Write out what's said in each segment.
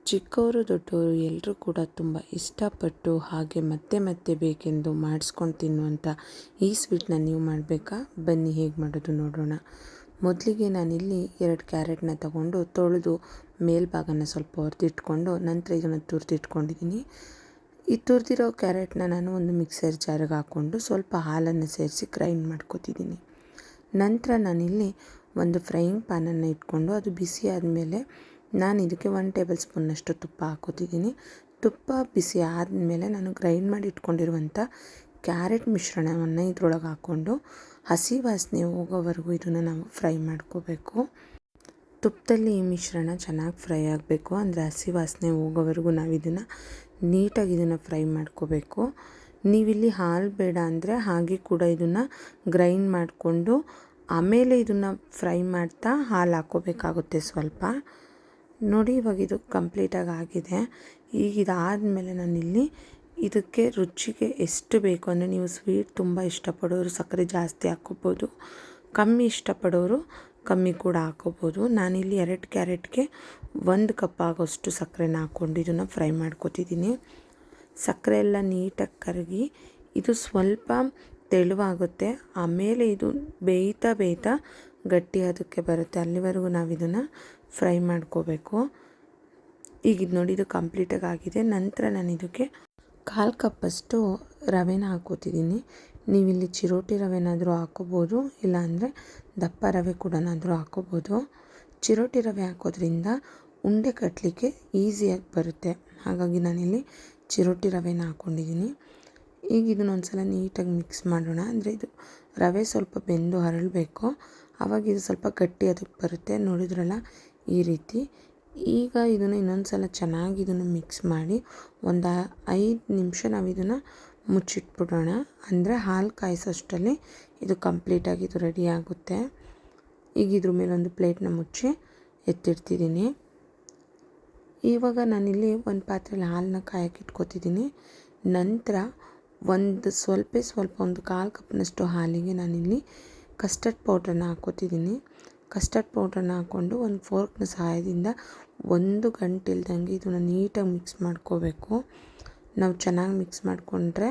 ಚಿಕ್ಕವರು ದೊಡ್ಡವರು ಎಲ್ಲರೂ ಕೂಡ ತುಂಬ ಇಷ್ಟಪಟ್ಟು ಹಾಗೆ ಮತ್ತೆ ಮತ್ತೆ ಬೇಕೆಂದು ಮಾಡಿಸ್ಕೊಂಡು ತಿನ್ನುವಂಥ ಈ ಸ್ವೀಟ್ನ ನೀವು ಮಾಡಬೇಕಾ? ಬನ್ನಿ ಹೇಗೆ ಮಾಡೋದು ನೋಡೋಣ. ಮೊದಲಿಗೆ ನಾನಿಲ್ಲಿ 2 ಕ್ಯಾರೆಟ್ನ ತಗೊಂಡು ತೊಳೆದು ಮೇಲ್ಭಾಗನ ಸ್ವಲ್ಪ ಹೊರದಿಟ್ಕೊಂಡು ನಂತರ ಇದನ್ನು ತುರಿದಿಟ್ಕೊಂಡಿದ್ದೀನಿ. ಈ ತುರಿದಿರೋ ಕ್ಯಾರೆಟ್ನ ನಾನು ಒಂದು ಮಿಕ್ಸರ್ ಜಾರಿಗೆ ಹಾಕ್ಕೊಂಡು ಸ್ವಲ್ಪ ಹಾಲನ್ನು ಸೇರಿಸಿ ಗ್ರೈಂಡ್ ಮಾಡ್ಕೊತಿದ್ದೀನಿ. ನಂತರ ನಾನಿಲ್ಲಿ ಒಂದು ಫ್ರೈಯಿಂಗ್ ಪ್ಯಾನನ್ನು ಇಟ್ಕೊಂಡು ಅದು ಬಿಸಿ ಆದಮೇಲೆ ನಾನು ಇದಕ್ಕೆ 1 ಟೇಬಲ್ ಸ್ಪೂನ್ನಷ್ಟು ತುಪ್ಪ ಹಾಕೋತಿದ್ದೀನಿ. ತುಪ್ಪ ಬಿಸಿ ಆದಮೇಲೆ ನಾನು ಗ್ರೈಂಡ್ ಮಾಡಿ ಇಟ್ಕೊಂಡಿರುವಂಥ ಕ್ಯಾರೆಟ್ ಮಿಶ್ರಣವನ್ನು ಇದ್ರೊಳಗೆ ಹಾಕ್ಕೊಂಡು ಹಸಿ ವಾಸನೆ ಹೋಗೋವರೆಗೂ ಇದನ್ನು ನಾವು ಫ್ರೈ ಮಾಡ್ಕೋಬೇಕು. ತುಪ್ಪದಲ್ಲಿ ಈ ಮಿಶ್ರಣ ಚೆನ್ನಾಗಿ ಫ್ರೈ ಆಗಬೇಕು, ಅಂದರೆ ಹಸಿ ವಾಸನೆ ಹೋಗೋವರೆಗೂ ನಾವು ಇದನ್ನು ನೀಟಾಗಿ ಫ್ರೈ ಮಾಡ್ಕೋಬೇಕು. ನೀವಿಲ್ಲಿ ಹಾಲು ಬೇಡ ಅಂದರೆ ಹಾಗೆ ಕೂಡ ಇದನ್ನು ಗ್ರೈಂಡ್ ಮಾಡಿಕೊಂಡು ಆಮೇಲೆ ಇದನ್ನು ಫ್ರೈ ಮಾಡ್ತಾ ಹಾಲು ಹಾಕ್ಕೋಬೇಕಾಗುತ್ತೆ ಸ್ವಲ್ಪ. ನೋಡಿ, ಇವಾಗ ಇದು ಕಂಪ್ಲೀಟಾಗಿ ಆಗಿದೆ. ಈಗ ಇದಾದಮೇಲೆ ನಾನಿಲ್ಲಿ ಇದಕ್ಕೆ ರುಚಿಗೆ ಎಷ್ಟು ಬೇಕು ಅಂದರೆ, ನೀವು ಸ್ವೀಟ್ ತುಂಬ ಇಷ್ಟಪಡೋರು ಸಕ್ಕರೆ ಜಾಸ್ತಿ ಹಾಕ್ಕೋಬೋದು, ಕಮ್ಮಿ ಇಷ್ಟಪಡೋರು ಕಮ್ಮಿ ಕೂಡ ಹಾಕ್ಕೋಬೋದು. ನಾನಿಲ್ಲಿ 2 ಕ್ಯಾರೆಟ್ಗೆ 1 ಕಪ್ ಆಗೋಷ್ಟು ಸಕ್ಕರೆನ ಹಾಕ್ಕೊಂಡು ಇದನ್ನು ಫ್ರೈ ಮಾಡ್ಕೊತಿದ್ದೀನಿ. ಸಕ್ಕರೆ ಎಲ್ಲ ನೀಟಾಗಿ ಕರಗಿ ಇದು ಸ್ವಲ್ಪ ತೆಳುವಾಗುತ್ತೆ. ಆಮೇಲೆ ಇದು ಬೇಯ್ತಾ ಗಟ್ಟಿ ಅದಕ್ಕೆ ಬರುತ್ತೆ. ಅಲ್ಲಿವರೆಗೂ ನಾವು ಇದನ್ನು ಫ್ರೈ ಮಾಡ್ಕೋಬೇಕು. ಈಗ ಇದು ನೋಡಿ, ಇದು ಕಂಪ್ಲೀಟಾಗಿ ಆಗಿದೆ. ನಂತರ ನಾನು ಇದಕ್ಕೆ 1/4 ಕಪ್ಪಷ್ಟು ರವೆನ ಹಾಕೋತಿದ್ದೀನಿ. ನೀವಿಲ್ಲಿ ಚಿರೋಟಿ ರವೆನಾದರೂ ಹಾಕೋಬೋದು, ಇಲ್ಲಾಂದರೆ ದಪ್ಪ ರವೆ ಕೂಡನಾದರೂ ಹಾಕೋಬೋದು. ಚಿರೋಟಿ ರವೆ ಹಾಕೋದ್ರಿಂದ ಉಂಡೆ ಕಟ್ಟಲಿಕ್ಕೆ ಈಸಿಯಾಗಿ ಬರುತ್ತೆ, ಹಾಗಾಗಿ ನಾನಿಲ್ಲಿ ಚಿರೋಟಿ ರವೆನ ಹಾಕ್ಕೊಂಡಿದ್ದೀನಿ. ಈಗ ಇದನ್ನೊಂದು ಸಲ ನೀಟಾಗಿ ಮಿಕ್ಸ್ ಮಾಡೋಣ. ಅಂದರೆ ಇದು ರವೆ ಸ್ವಲ್ಪ ಬೆಂದು ಹರಳಬೇಕು, ಆವಾಗ ಇದು ಸ್ವಲ್ಪ ಗಟ್ಟಿ ಅದಕ್ಕೆ ಬರುತ್ತೆ. ನೋಡಿದ್ರಲ್ಲ ಈ ರೀತಿ. ಈಗ ಇದನ್ನು ಇನ್ನೊಂದು ಸಲ ಚೆನ್ನಾಗಿ ಮಿಕ್ಸ್ ಮಾಡಿ ಒಂದು 5 ನಿಮಿಷ ನಾವು ಇದನ್ನು ಮುಚ್ಚಿಟ್ಬಿಡೋಣ. ಅಂದರೆ ಹಾಲು ಕಾಯಿಸೋಷ್ಟರಲ್ಲಿ ಇದು ಕಂಪ್ಲೀಟಾಗಿ ಇದು ರೆಡಿ ಆಗುತ್ತೆ. ಈಗ ಇದ್ರ ಮೇಲೆ ಒಂದು ಪ್ಲೇಟ್ನ ಮುಚ್ಚಿ ಎತ್ತಿಡ್ತಿದ್ದೀನಿ. ಇವಾಗ ನಾನಿಲ್ಲಿ ಒಂದು ಪಾತ್ರೆಯಲ್ಲಿ ಹಾಲನ್ನ ಕಾಯಕ್ಕೆ ಇಟ್ಕೊತಿದ್ದೀನಿ. ನಂತರ ಸ್ವಲ್ಪ ಒಂದು 1/4 ಕಪ್ನಷ್ಟು ಹಾಲಿಗೆ ನಾನಿಲ್ಲಿ ಕಸ್ಟರ್ಡ್ ಪೌಡ್ರನ್ನ ಹಾಕ್ಕೋತಿದ್ದೀನಿ. ಕಸ್ಟರ್ಡ್ ಪೌಡ್ರನ್ನ ಹಾಕ್ಕೊಂಡು ಒಂದು ಫೋರ್ಕ್ನ ಸಹಾಯದಿಂದ 1 ಗಂಟೆ ಇಲ್ದಂಗೆ ಇದನ್ನು ನೀಟಾಗಿ ಮಿಕ್ಸ್ ಮಾಡ್ಕೋಬೇಕು. ನಾವು ಚೆನ್ನಾಗಿ ಮಿಕ್ಸ್ ಮಾಡಿಕೊಂಡ್ರೆ,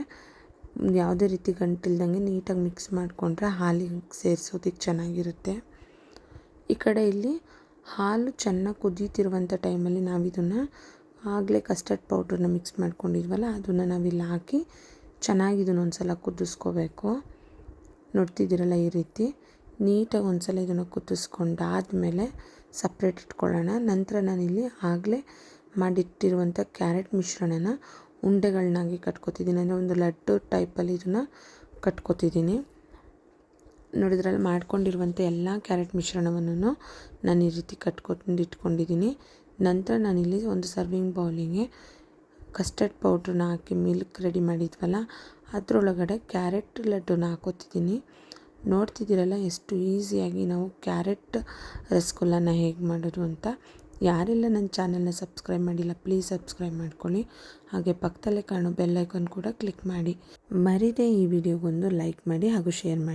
ಯಾವುದೇ ರೀತಿ ಗಂಟಿಲ್ದಂಗೆ ನೀಟಾಗಿ ಮಿಕ್ಸ್ ಮಾಡಿಕೊಂಡ್ರೆ ಹಾಲಿಗೆ ಸೇರಿಸೋದಕ್ಕೆ ಚೆನ್ನಾಗಿರುತ್ತೆ. ಈ ಕಡೆ ಇಲ್ಲಿ ಹಾಲು ಚೆನ್ನಾಗಿ ಕುದೀತಿರುವಂಥ ಟೈಮಲ್ಲಿ ನಾವಿದನ್ನು ಆಗಲೇ ಕಸ್ಟರ್ಡ್ ಪೌಡ್ರನ್ನ ಮಿಕ್ಸ್ ಮಾಡ್ಕೊಂಡಿದ್ವಲ್ಲ ಅದನ್ನು ನಾವಿಲ್ಲಿ ಹಾಕಿ ಚೆನ್ನಾಗಿ ಒಂದು ಸಲ ಕುದಿಸ್ಕೋಬೇಕು. ನೋಡ್ತಿದ್ದೀರಲ್ಲ ಈ ರೀತಿ ನೀಟಾಗಿ ಒಂದು ಸಲ ಇದನ್ನು ಕುದಿಸ್ಕೊಂಡಾದಮೇಲೆ ಸಪ್ರೇಟ್ ಇಟ್ಕೊಳ್ಳೋಣ. ನಂತರ ನಾನಿಲ್ಲಿ ಆಗಲೇ ಮಾಡಿಟ್ಟಿರುವಂಥ ಕ್ಯಾರೆಟ್ ಮಿಶ್ರಣನ ಉಂಡೆಗಳನ್ನಾಗಿ ಕಟ್ಕೊತಿದ್ದೀನಿ. ಅಂದರೆ ಒಂದು ಲಡ್ಡು ಟೈಪಲ್ಲಿ ಇದನ್ನು ಕಟ್ಕೊತಿದ್ದೀನಿ. ನೋಡಿದ್ರಲ್ಲಿ ಮಾಡ್ಕೊಂಡಿರುವಂಥ ಎಲ್ಲ ಕ್ಯಾರೆಟ್ ಮಿಶ್ರಣವನ್ನು ನಾನು ಈ ರೀತಿ ಕಟ್ಕೊಂಡು ಇಟ್ಕೊಂಡಿದ್ದೀನಿ. ನಂತರ ನಾನಿಲ್ಲಿ ಒಂದು ಸರ್ವಿಂಗ್ ಬೌಲಿಗೆ ಕಸ್ಟರ್ಡ್ ಪೌಡ್ರನ್ನ ಹಾಕಿ ಮಿಲ್ಕ್ ರೆಡಿ ಮಾಡಿದ್ವಲ್ಲ ಅದರೊಳಗಡೆ ಕ್ಯಾರೆಟ್ ಲಡ್ಡುನ ಹಾಕೋತಿದ್ದೀನಿ. ನೋಡ್ತಿದ್ದೀರಲ್ಲ ಎಷ್ಟು ಈಸಿಯಾಗಿ ನಾವು ಕ್ಯಾರೆಟ್ ರಸಗುಲ್ಲನ ಹೇಗೆ ಮಾಡೋದು ಅಂತ. ಯಾರೆಲ್ಲ ನನ್ನ ಚಾನಲ್ನ ಸಬ್ಸ್ಕ್ರೈಬ್ ಮಾಡಿಲ್ಲ ಪ್ಲೀಸ್ ಸಬ್ಸ್ಕ್ರೈಬ್ ಮಾಡ್ಕೊಳ್ಳಿ. ಹಾಗೆ ಪಕ್ಕದಲ್ಲೇ ಕಾಣೋ ಬೆಲ್ ಐಕಾನ್ ಕೂಡ ಕ್ಲಿಕ್ ಮಾಡಿ. ಮರಿದೇ ಈ ವಿಡಿಯೋಗೊಂದು ಲೈಕ್ ಮಾಡಿ ಹಾಗೂ ಶೇರ್ ಮಾಡಿ.